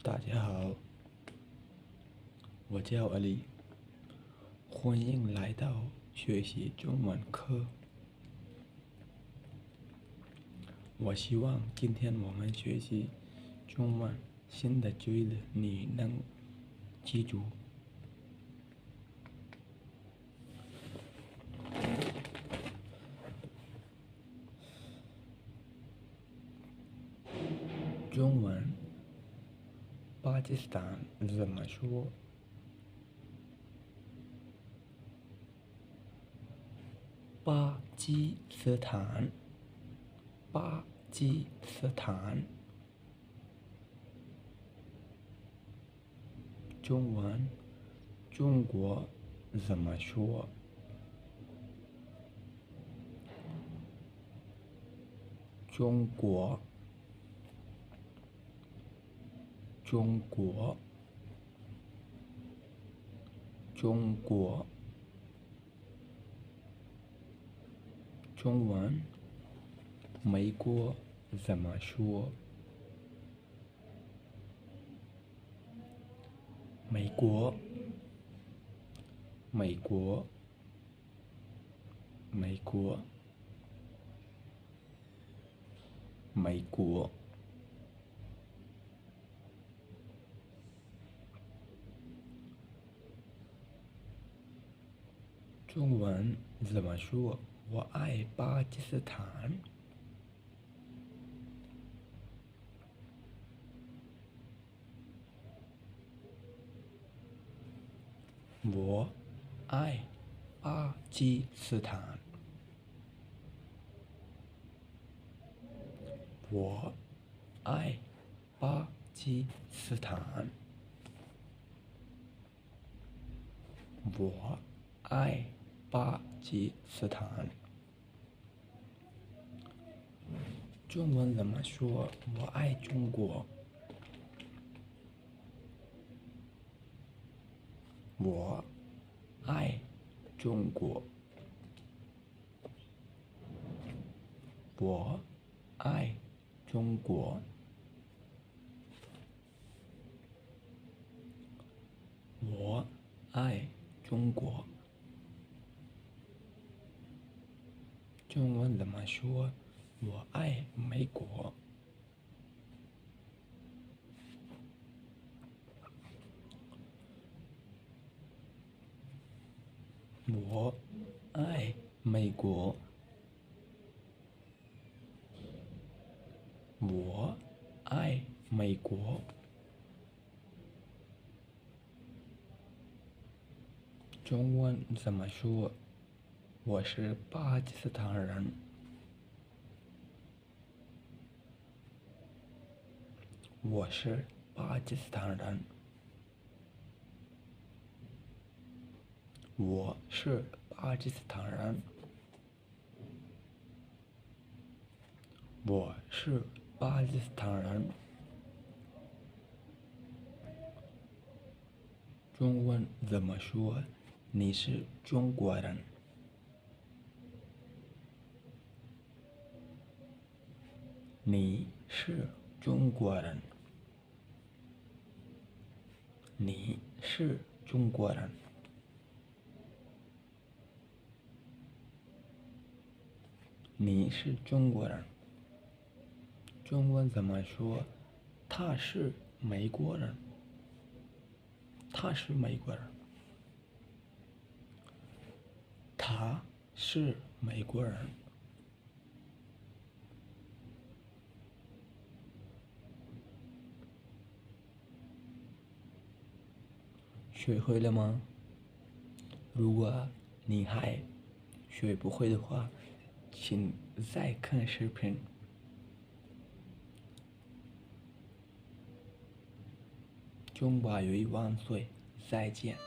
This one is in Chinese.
大家好，我叫阿里，欢迎来到学习中文课。我希望今天我们学习中文新的句子，你能记住。中文巴基斯坦怎么说？巴基斯坦，巴基斯坦。中文中国怎么说？中国，中国，中国。中文美国怎么说？美国，美国，美国，美国。中文怎么说？我爱巴基斯坦。我爱巴基斯坦。我爱巴基斯坦。我爱巴基斯坦。中文怎么说？我爱中国。我爱中国。我爱中国。我爱中国。中文怎么说？我爱美国。我爱美国。我爱美国。中文怎么说？我是巴基斯坦人。我是巴基斯坦人。我是巴基斯坦人。我是巴基斯坦人。中文怎么说？你是中国人。你是中国人。你是中国人。你是中国人。中文怎么说？他是美国人。他是美国人。他是美国人。学会了吗？如果你还学不会的话，请再看视频。中华友谊万岁！再见。